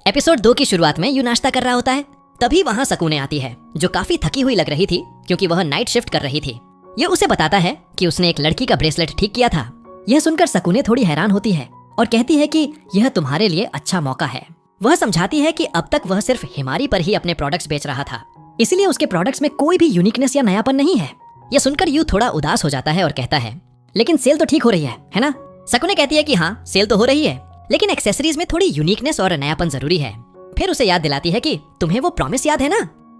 Episode 2 की शुरुआत में यू नाश्ता कर रहा होता है। तभी वहाँ सकूने आती है जो काफी थकी हुई लग रही थी क्योंकि वह नाइट शिफ्ट कर रही थी। ये उसे बताता है कि उसने एक लड़की का ब्रेसलेट ठीक किया था। यह सुनकर सकूने थोड़ी हैरान होती है और कहती है कि यह तुम्हारे लिए अच्छा मौका है। वह समझाती है कि अब तक वह सिर्फ हिमारी पर ही अपने प्रोडक्ट्स बेच रहा था, इसलिए उसके प्रोडक्ट्स में कोई भी यूनिकनेस या नयापन नहीं है। यह सुनकर यू थोड़ा उदास हो जाता है और कहता है, लेकिन सेल तो ठीक हो रही है ना? सकूने कहती है कि हाँ, सेल तो हो रही है, लेकिन एक्सेसरीज में थोड़ी यूनिकनेस और नयापन जरूरी है। फिर उसे याद दिलाती है कि तुम्हें वो प्रॉमिस याद है ना,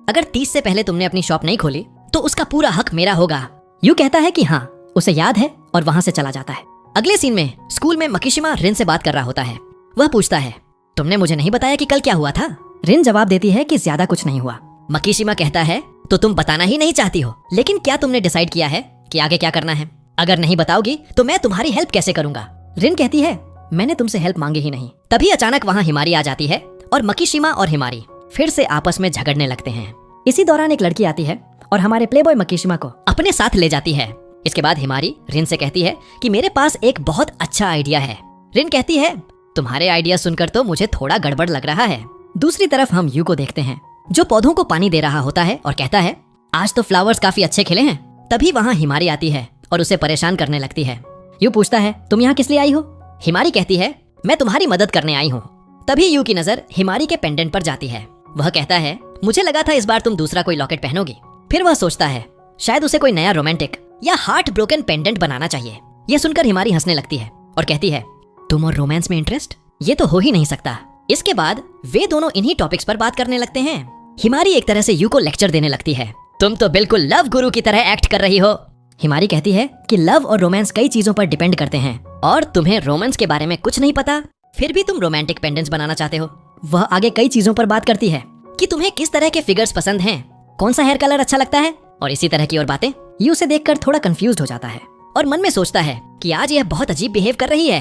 अगर 30 से पहले तुमने अपनी शॉप नहीं खोली तो उसका पूरा हक मेरा होगा। यू कहता है कि हाँ, उसे याद है और वहाँ से चला जाता है। अगले सीन में स्कूल में मकीशिमा रिन से बात कर रहा होता है। वह पूछता है, तुमने मुझे नहीं बताया कि कल क्या हुआ था? रिन जवाब देती है कि ज्यादा कुछ नहीं हुआ। मकीशिमा कहता है, तो तुम बताना ही नहीं चाहती हो, लेकिन क्या तुमने डिसाइड किया है कि आगे क्या करना है? अगर नहीं बताओगी तो मैं तुम्हारी हेल्प कैसे करूंगा? रिन कहती है, मैंने तुमसे हेल्प मांगी ही नहीं। तभी अचानक वहाँ हिमारी आ जाती है और मकीशिमा और हिमारी फिर से आपस में झगड़ने लगते हैं। इसी दौरान एक लड़की आती है और हमारे प्लेबॉय मकीशिमा को अपने साथ ले जाती है। इसके बाद हिमारी रिन से कहती है कि मेरे पास एक बहुत अच्छा आइडिया है। रिन कहती है, तुम्हारे आइडिया सुनकर तो मुझे थोड़ा गड़बड़ लग रहा है। दूसरी तरफ हम यू को देखते हैं जो पौधों को पानी दे रहा होता है और कहता है, आज तो फ्लावर्स काफी अच्छे खिले हैं। तभी वहाँ हिमारी आती है और उसे परेशान करने लगती है। यू पूछता है, तुम यहाँ किस लिए आई हो? हिमारी कहती है, मैं तुम्हारी मदद करने आई हूँ। तभी यू की नजर हिमारी के पेंडेंट पर जाती है। वह कहता है, मुझे लगा था इस बार तुम दूसरा कोई लॉकेट पहनोगी। फिर वह सोचता है शायद उसे कोई नया रोमांटिक या हार्ट ब्रोकन पेंडेंट बनाना चाहिए। यह सुनकर हिमारी हंसने लगती है और कहती है, तुम और रोमांस में इंटरेस्ट? ये तो हो ही नहीं सकता। इसके बाद वे दोनों इन्हीं टॉपिक्स पर बात करने लगते हैं। हिमारी एक तरह से यू को लेक्चर देने लगती है, तुम तो बिल्कुल लव गुरु की तरह एक्ट कर रही हो। हिमारी कहती है कि लव और रोमांस कई चीजों पर डिपेंड करते हैं और तुम्हें रोमांस के बारे में कुछ नहीं पता, फिर भी तुम रोमांटिक पेंडेंट्स बनाना चाहते हो। वह आगे कई चीजों पर बात करती है कि तुम्हें किस तरह के फिगर्स पसंद हैं, कौन सा हेयर कलर अच्छा लगता है और इसी तरह की और बातें। यू उसे देखकर थोड़ा कंफ्यूज हो जाता है और मन में सोचता है कि आज यह बहुत अजीब बिहेव कर रही है।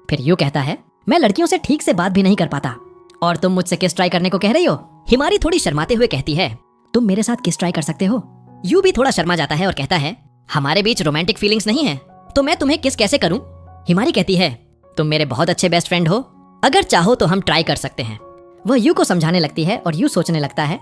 फिर यू कहता है, मैं लड़कियों से ठीक से बात भी नहीं कर पाता और तुम मुझसे किस ट्राई करने को कह रही हो? हिमारी थोड़ी शर्माते हुए कहती है, तुम मेरे साथ किस ट्राई कर सकते हो? यू भी थोड़ा शर्मा जाता है और कहता है, हमारे बीच रोमांटिक फीलिंग्स नहीं है तो मैं तुम्हें किस कैसे करूं? हिमारी कहती है, तुम मेरे बहुत अच्छे बेस्ट फ्रेंड हो, अगर चाहो तो हम ट्राई कर सकते हैं। वह यू को समझाने लगती है और यू सोचने लगता है,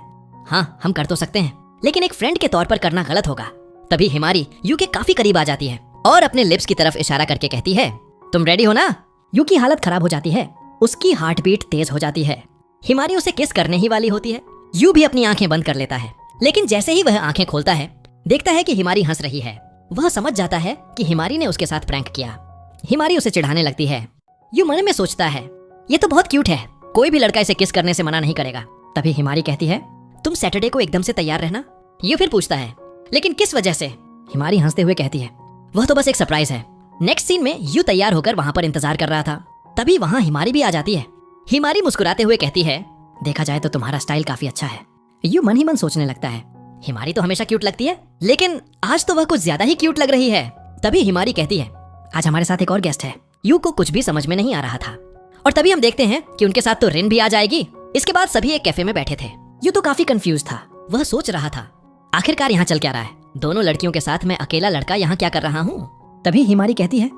हाँ, हम कर तो सकते हैं, लेकिन एक फ्रेंड के तौर पर करना गलत होगा। तभी हिमारी यू के काफी करीब आ जाती है और अपने लिप्स की तरफ इशारा करके कहती है, तुम रेडी हो ना? यू की हालत खराब हो जाती है, उसकी हार्ट बीट तेज हो जाती है। हिमारी उसे किस करने ही वाली होती है। यू भी अपनी आंखें बंद कर लेता है, लेकिन जैसे ही वह आंखें खोलता है देखता है कि हिमारी हंस रही है। वह समझ जाता है कि हिमारी ने उसके साथ प्रैंक किया। हिमारी उसे चिढ़ाने लगती है। यू मन में सोचता है, ये तो बहुत क्यूट है, कोई भी लड़का इसे किस करने से मना नहीं करेगा। तभी हिमारी कहती है, तुम सैटरडे को एकदम से तैयार रहना। यू फिर पूछता है, लेकिन किस वजह से? हिमारी हंसते हुए कहती है, वह तो बस एक सरप्राइज है। नेक्स्ट सीन में यू तैयार होकर वहाँ पर इंतजार कर रहा था। तभी वहाँ हिमारी भी आ जाती है। हिमारी मुस्कुराते हुए कहती है, देखा जाए तो तुम्हारा स्टाइल काफी अच्छा है। यू मन ही मन सोचने लगता है, हिमारी तो हमेशा क्यूट लगती है, लेकिन आज तो वह कुछ ज्यादा ही क्यूट लग रही है। तभी हिमारी कहती है, आज हमारे साथ एक और गेस्ट है। यू को कुछ भी समझ में नहीं आ रहा था और तभी हम देखते हैं कि उनके साथ तो रिन भी आ जाएगी। इसके बाद सभी एक कैफे में बैठे थे। यू तो काफी कंफ्यूज था। वह सोच रहा था, आखिरकार यहाँ चल क्या रहा है? दोनों लड़कियों के साथ मैं अकेला लड़का यहाँ क्या कर रहा हूँ? तभी हिमारी कहती है,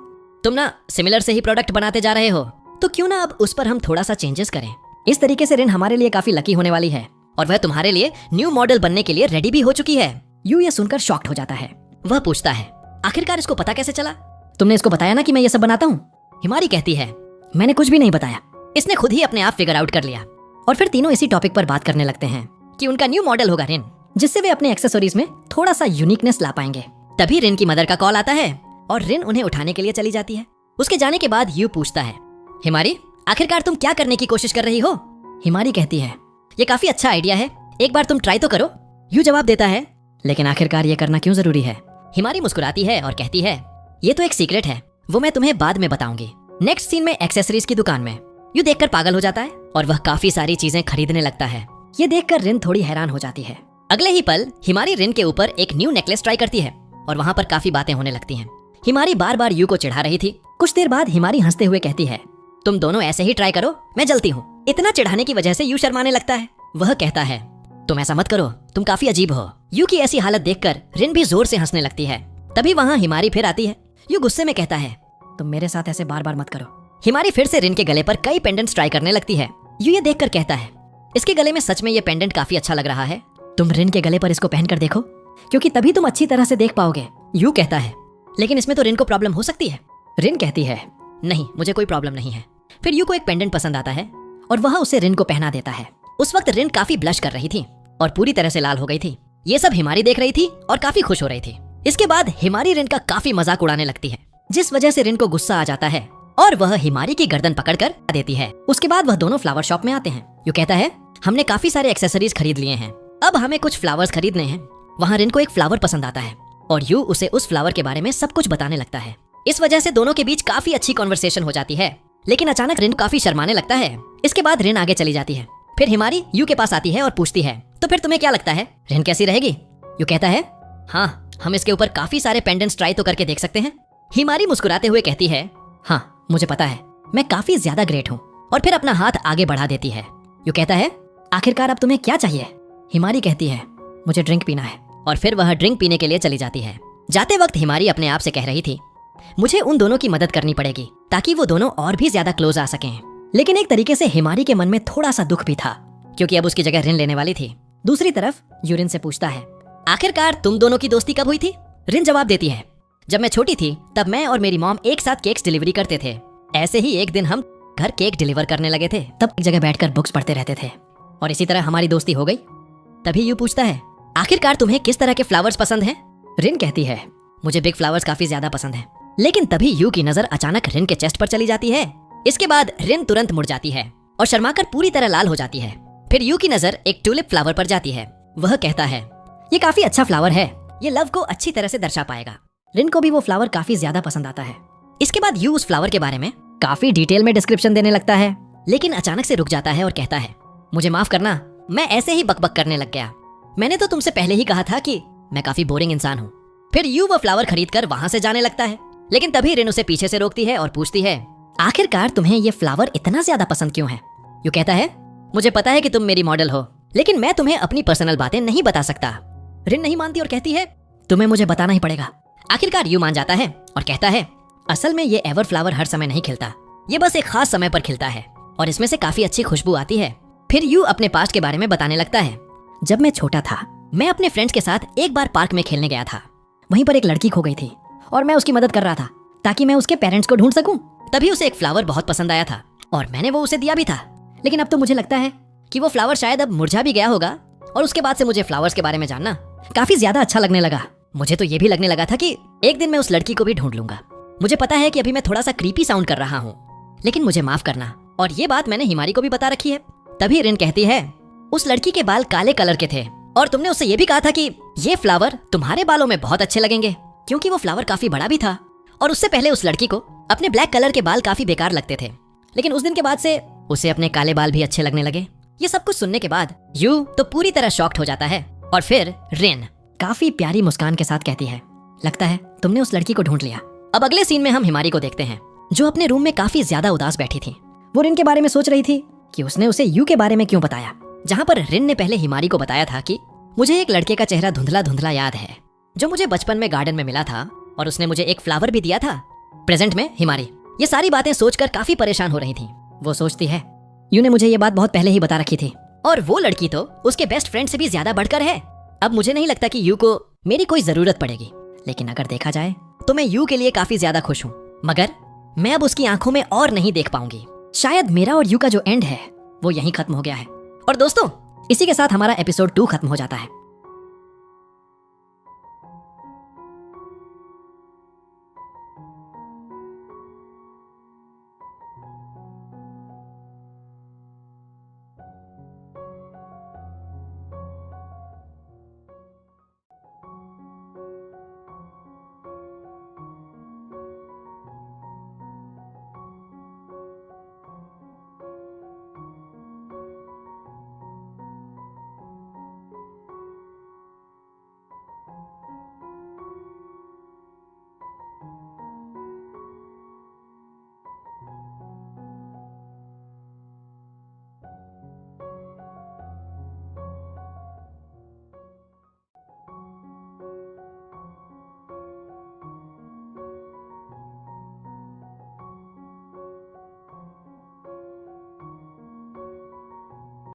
तुम ना सिमिलर से ही प्रोडक्ट बनाते जा रहे हो, तो क्यों ना अब उस पर हम थोड़ा सा चेंजेस करें। इस तरीके से रिन हमारे लिए काफी लकी होने वाली है और वह तुम्हारे लिए न्यू मॉडल बनने के लिए रेडी भी हो चुकी है। यू ये सुनकर शॉक्ड हो जाता है। वह पूछता है, आखिरकार इसको पता कैसे चला? तुमने इसको बताया ना कि मैं ये सब बनाता हूँ? हिमारी कहती है, मैंने कुछ भी नहीं बताया, इसने खुद ही अपने आप फिगर आउट कर लिया। और फिर तीनों इसी टॉपिक पर बात करने लगते हैं कि उनका न्यू मॉडल होगा रिन, जिससे वे अपने एक्सेसरीज में थोड़ा सा यूनिकनेस ला पाएंगे। तभी रिन की मदर का कॉल आता है और रिन उन्हें उठाने के लिए चली जाती है। उसके जाने के बाद यू पूछता है, हिमारी आखिरकार तुम क्या करने की कोशिश कर रही हो? हिमारी कहती है, ये काफी अच्छा आइडिया है, एक बार तुम ट्राई तो करो। यू जवाब देता है, लेकिन आखिरकार ये करना क्यों जरूरी है? हिमारी मुस्कुराती है और कहती है, ये तो एक सीक्रेट है, वो मैं तुम्हें बाद में बताऊंगी। नेक्स्ट सीन में एक्सेसरीज की दुकान में यू देखकर पागल हो जाता है और वह काफी सारी चीजें खरीदने लगता है। ये देखकर रिन थोड़ी हैरान हो जाती है। अगले ही पल हिमारी रिन के ऊपर एक न्यू नेकलेस ट्राई करती है और वहाँ पर काफी बातें होने लगती हैं। हिमारी बार बार यू को चिढ़ा रही थी। कुछ देर बाद हिमारी हंसते हुए कहती है, तुम दोनों ऐसे ही ट्राई करो, मैं जलती हूँ। इतना चिढ़ाने की वजह से यू शर्माने लगता है। वह कहता है, तुम ऐसा मत करो, तुम काफी अजीब हो। यू की ऐसी हालत देखकर रिन भी जोर से हंसने लगती है। तभी वहाँ हिमारी फिर आती है। यू गुस्से में कहता है, तुम मेरे साथ ऐसे बार बार मत करो। हिमारी फिर से रिन के गले पर कई पेंडेंट्स ट्राई करने लगती है यू ये देखकर कहता है, इसके गले में सच में ये पेंडेंट काफी अच्छा लग रहा है, तुम रिन के गले पर इसको पहनकर देखो, क्योंकि तभी तुम अच्छी तरह से देख पाओगे। यू कहता है, लेकिन इसमें तो रिन को प्रॉब्लम हो सकती है। रिन कहती है, नहीं, मुझे कोई प्रॉब्लम नहीं है। फिर यू को एक पेंडेंट पसंद आता है और वह उसे रिन को पहना देता है। उस वक्त रिन काफी ब्लश कर रही थी और पूरी तरह से लाल हो गई थी। ये सब हिमारी देख रही थी और काफी खुश हो रही थी। इसके बाद हिमारी रिन का काफी मजाक उड़ाने लगती है, जिस वजह से रिन को गुस्सा आ जाता है और वह हिमारी की गर्दन पकड़कर देती है। उसके बाद वह दोनों फ्लावर शॉप में आते हैं। यू कहता है, हमने काफी सारे एक्सेसरीज खरीद लिए हैं, अब हमें कुछ फ्लावर्स खरीदने हैं। वहाँ रिन को एक फ्लावर पसंद आता है और यू उसे उस फ्लावर के बारे में सब कुछ बताने लगता है। इस वजह से दोनों के बीच काफी अच्छी कॉन्वर्सेशन हो जाती है, लेकिन अचानक रिन काफी शर्माने लगता है। इसके बाद रिन आगे चली जाती है। फिर हिमारी यू के पास आती है और पूछती है, तो फिर तुम्हें क्या लगता है, रिन कैसी रहेगी? यू कहता है, हाँ, हम इसके ऊपर काफी सारे पेंडेंट्स ट्राई तो करके देख सकते हैं। हिमारी मुस्कुराते हुए कहती है, हाँ, मुझे पता है, मैं काफी ज्यादा ग्रेट हूँ, और फिर अपना हाथ आगे बढ़ा देती है। यू कहता है, आखिरकार अब तुम्हें क्या चाहिए? हिमारी कहती है, मुझे ड्रिंक पीना है, और फिर वह ड्रिंक पीने के लिए चली जाती है। जाते वक्त हिमारी अपने आप से कह रही थी, मुझे उन दोनों की मदद करनी पड़ेगी ताकि वो दोनों और भी ज्यादा क्लोज आ सकें। लेकिन एक तरीके से हिमारी के मन में थोड़ा सा दुख भी था, क्योंकि अब उसकी जगह रिन लेने वाली थी। दूसरी तरफ यू रिन से पूछता है, आखिरकार तुम दोनों की दोस्ती कब हुई थी? रिन जवाब देती है, जब मैं छोटी थी तब मैं और मेरी मॉम एक साथ केक्स डिलीवरी करते थे। ऐसे ही एक दिन हम घर केक डिलीवर करने लगे थे, तब एक जगह बैठकर बुक्स पढ़ते रहते थे और इसी तरह हमारी दोस्ती हो गई। तभी यू पूछता है, आखिरकार तुम्हें किस तरह के फ्लावर्स पसंद हैं? रिन कहती है, मुझे बिग फ्लावर्स काफी ज्यादा पसंद हैं। लेकिन तभी यू की नजर अचानक रिन के चेस्ट पर चली जाती है। इसके बाद रिन तुरंत मुड़ जाती है और शर्माकर पूरी तरह लाल हो जाती है। फिर यू की नजर एक ट्यूलिप फ्लावर पर जाती है। वह कहता है, ये काफी अच्छा फ्लावर है, ये लव को अच्छी तरह से दर्शा पाएगा। रिन को भी वो फ्लावर काफी ज्यादा पसंद आता है। इसके बाद यू उस फ्लावर के बारे में काफी डिटेल में डिस्क्रिप्शन देने लगता है, लेकिन अचानक से रुक जाता है और कहता है, मुझे माफ करना, मैं ऐसे ही बकबक करने लग गया। मैंने तो तुमसे पहले ही कहा था कि मैं काफी बोरिंग इंसान हूँ। फिर यू वो फ्लावर खरीद कर वहाँ से जाने लगता है, लेकिन तभी रिन उसे पीछे से रोकती है और पूछती है, आखिरकार तुम्हें ये फ्लावर इतना ज्यादा पसंद क्यों है? यू कहता है, मुझे पता है कि तुम मेरी मॉडल हो, लेकिन मैं तुम्हें अपनी पर्सनल बातें नहीं बता सकता। रिन नहीं मानती और कहती है, तुम्हें मुझे बताना ही पड़ेगा। आखिरकार यू मान जाता है और कहता है, असल में ये एवर फ्लावर हर समय नहीं खिलता, ये बस एक खास समय पर खिलता है और इसमें से काफी अच्छी खुशबू आती है। फिर यू अपने पास्ट के बारे में बताने लगता है, जब मैं छोटा था, मैं अपने फ्रेंड्स के साथ एक बार पार्क में खेलने गया था। वहीं पर एक लड़की खो गई थी और मैं उसकी मदद कर रहा था ताकि मैं उसके पेरेंट्स को ढूंढ सकूं। तभी उसे एक फ्लावर बहुत पसंद आया था और मैंने वो उसे दिया भी था। लेकिन अब तो मुझे लगता है कि वो फ्लावर शायद अब मुरझा भी गया होगा, और उसके बाद से मुझे फ्लावर्स के बारे में जानना काफी ज्यादा अच्छा लगने लगा। मुझे तो ये भी लगने लगा था कि एक दिन मैं उस लड़की को भी ढूंढ लूंगा। मुझे पता है कि अभी मैं थोड़ा सा क्रीपी साउंड कर रहा हूँ, लेकिन मुझे माफ करना, और ये बात मैंने हिमारी को भी बता रखी है। तभी रिन कहती है, उस लड़की के बाल काले कलर के थे और तुमने उससे ये भी कहा था कि ये फ्लावर तुम्हारे बालों में बहुत अच्छे लगेंगे, क्योंकि वो फ्लावर काफी बड़ा भी था। और उससे पहले उस लड़की को अपने ब्लैक कलर के बाल काफी बेकार लगते थे, लेकिन उस दिन के बाद से उसे अपने काले बाल भी अच्छे लगने लगे। ये सब कुछ सुनने के बाद यू तो पूरी तरह शॉक्ड हो जाता है और फिर रिन काफी प्यारी मुस्कान के साथ कहती है, लगता है तुमने उस लड़की को ढूंढ लिया। अब अगले सीन में हम हिमारी को देखते हैं, जो अपने रूम में काफी ज्यादा उदास बैठी थी। वो रिन के बारे में सोच रही थी कि उसने उसे यू के बारे में क्यों बताया, जहाँ पर रिन ने पहले हिमारी को बताया था कि मुझे एक लड़के का चेहरा धुंधला धुंधला याद है, जो मुझे बचपन में गार्डन में मिला था और उसने मुझे एक फ्लावर भी दिया था। प्रेजेंट में हिमारी ये सारी बातें सोचकर काफी परेशान हो रही थी। वो सोचती है, यू ने मुझे ये बात बहुत पहले ही बता रखी थी, और वो लड़की तो उसके बेस्ट फ्रेंड से भी ज्यादा बढ़कर है। अब मुझे नहीं लगता कि यू को मेरी कोई जरूरत पड़ेगी, लेकिन अगर देखा जाए तो मैं यू के लिए काफी ज्यादा खुश हूँ, मगर मैं अब उसकी आंखों में और नहीं देख पाऊंगी। शायद मेरा और यू का जो एंड है वो यहीं खत्म हो गया है। और दोस्तों, इसी के साथ हमारा एपिसोड 2 खत्म हो जाता है।